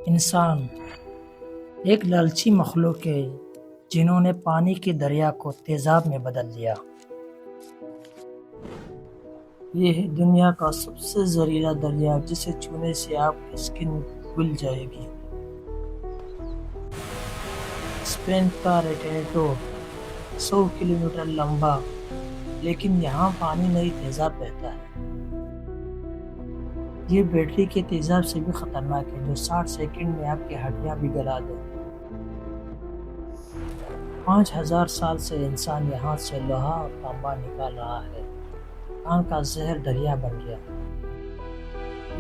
انسان ایک لالچی مخلوق ہے جنہوں نے پانی کے دریا کو تیزاب میں بدل دیا۔ یہ ہے دنیا کا سب سے زہریلا دریا جسے چھونے سے آپ کی سکن گل جائے گی۔ اسپین کا ریٹینٹو 100 کلومیٹر لمبا، لیکن یہاں پانی نہیں تیزاب بہتا ہے۔ یہ بیٹری کے تیزاب سے بھی خطرناک ہے جو 60 سیکنڈ میں آپ کی ہڈیاں بھی گلا دے۔ 5000 سال سے انسان یہاں سے لوہا اور تانبا نکال رہا ہے۔ کان کا زہر دریا بن گیا۔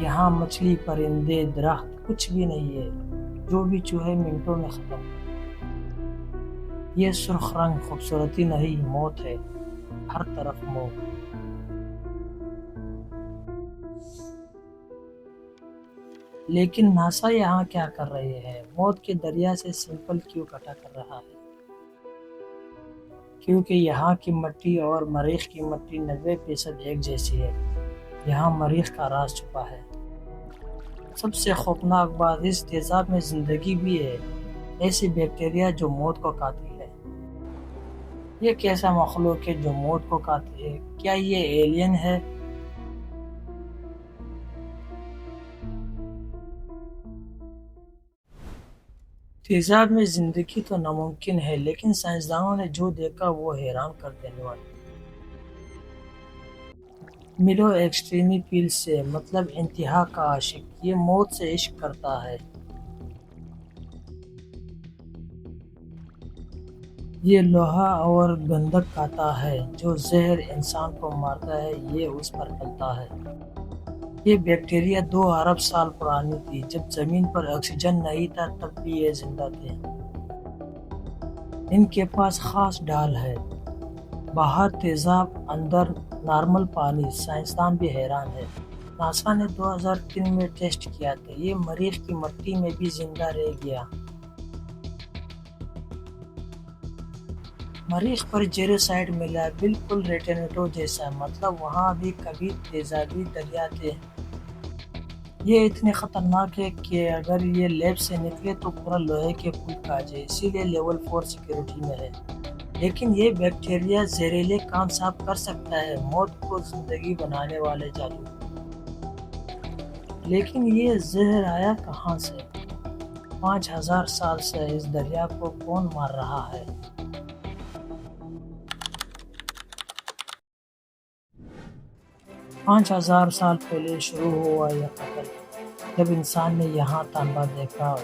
یہاں مچھلی، پرندے، درخت کچھ بھی نہیں ہے، جو بھی چوہے منٹوں میں ختم۔ یہ سرخ رنگ خوبصورتی نہیں، موت ہے، ہر طرف موت۔ لیکن ناسا یہاں کیا کر رہے ہیں؟ موت کے دریا سے سیمپل کیوں اکٹھا کر رہا ہے؟ کیونکہ یہاں کی مٹی اور مریخ کی مٹی 90% ایک جیسی ہے۔ یہاں مریخ کا راز چھپا ہے۔ سب سے خوفناک بات، اس تیزاب میں زندگی بھی ہے، ایسی بیکٹیریا جو موت کو کھاتی ہے۔ یہ کیسا مخلوق ہے جو موت کو کھاتی ہے؟ کیا یہ ایلین ہے؟ تیزاب میں زندگی تو ناممکن ہے، لیکن سائنسدانوں نے جو دیکھا وہ حیران کر دینے والا۔ ملو ایکسٹریمی پیل سے مطلب انتہا کا عاشق، یہ موت سے عشق کرتا ہے۔ یہ لوہا اور گندھک کھاتا ہے، جو زہر انسان کو مارتا ہے یہ اس پر پلتا ہے۔ یہ بیکٹیریا 2 ارب سال پرانی تھی، جب زمین پر آکسیجن نہیں تھا تب بھی یہ زندہ تھے۔ ان کے پاس خاص ڈھال ہے، باہر تیزاب، اندر نارمل پانی۔ سائنسدان بھی حیران ہے۔ ناسا نے 2003 میں ٹیسٹ کیا تھا، یہ مریخ کی مٹی میں بھی زندہ رہ گیا۔ مریخ پر جیروسائٹ ملا، بالکل ریٹینٹو جیسا، مطلب وہاں بھی کبھی تیزابی دریا تھے۔ یہ اتنے خطرناک ہے کہ اگر یہ لیب سے نکلے تو پورا لوہے کے پل کھا جائے، اسی لیے لیول 4 سیکیورٹی میں ہے۔ لیکن یہ بیکٹیریا زہریلے کام صاف کر سکتا ہے، موت کو زندگی بنانے والے جادو۔ لیکن یہ زہر آیا کہاں سے؟ 5000 سال سے اس دریا کو کون مار رہا ہے؟ 5000 سال پہلے شروع ہوا یہ قتل، جب انسان نے یہاں تانبا دیکھا،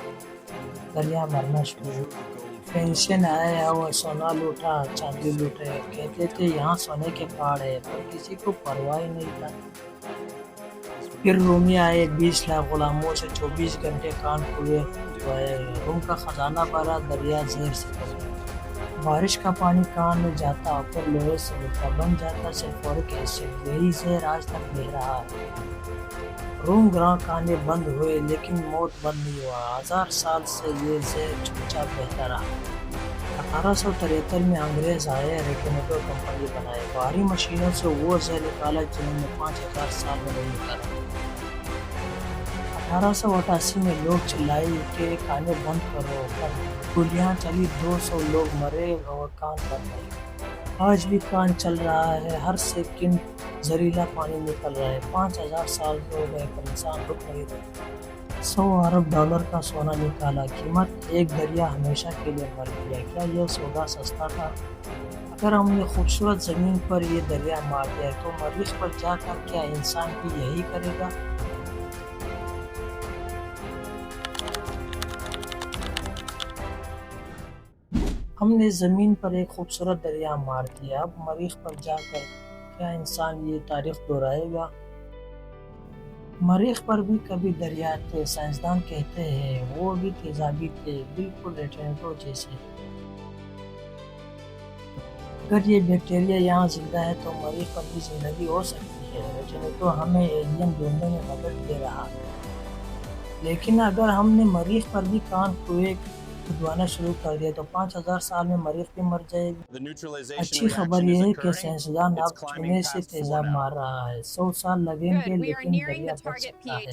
دریا مرنا شروع ہوا۔ فینیشین آئے اور سونا لوٹا، چاندی لوٹے، کہتے تھے یہاں سونے کے پہاڑ ہے، پر کسی کو پرواہ نہیں تھا۔ پھر رومی آئے، 20 لاکھ غلاموں سے 24 گھنٹے کان کھلے ہوئے، روم کا خزانہ بھرا، دریا زہر سے بھر گیا۔ بارش کا پانی کان میں جاتا، پھر لوہے سے ملتا، بن جاتا سلفورک ایسڈ، یہی زہر آج تک بہہ رہا ہے۔ روم گراں کانے بند ہوئے لیکن موت بند نہیں ہوا، 1000 سال سے یہ زہر چپ چاپ بہتا رہا۔ 1873 میں انگریز آئے، ریٹینٹو کمپنی بنائے، بھاری مشینوں سے وہ زہر نکالا جنہوں نے 5000 سال میں نہیں نکالا۔ 1888 میں لوگ چلائے کہ کانے بند کرو، پر گولیاں چلی، 200 لوگ مرے اور کان بند گئے۔ آج بھی کان چل رہا ہے، ہر سیکنڈ زہریلا پانی نکل رہا ہے۔ 5000 سال ہو گئے پر انسان رک نہیں رہا۔ 100 ارب ڈالر کا سونا نکالا، قیمت ایک دریا ہمیشہ کے لیے مر گیا۔ کیا یہ سودا سستا تھا؟ اگر ہم نے خوبصورت زمین پر یہ دریا مار دیا تو مریخ پر جا کر کیا انسان بھی یہی کرے گا؟ ہم نے زمین پر ایک خوبصورت دریا مار دیا، اب مریخ پر جا کر کیا انسان یہ تاریخ دہرائے گا؟ مریخ پر بھی کبھی دریا تھے، سائنسدان کہتے ہیں وہ بھی تیزابی تھے، بالکل ریٹینٹو جیسے۔ اگر یہ بیکٹیریا یہاں زندہ ہے تو مریخ پر بھی زندگی ہو سکتی ہے۔ ریٹینٹو ہمیں ایلین ڈھونڈنے میں مدد دے رہا ہے۔ لیکن اگر ہم نے مریخ پر بھی کان کنویں کھدوانا شروع کر دیا تو 5000 سال میں مریخ بھی مر جائے گی۔ اچھی خبر یہ ہے کہ سائنسدان اب چونے سے تیزاب مار رہا ہے، 100 سال لگیں گے لیکن دریا بچ سکتا ہے۔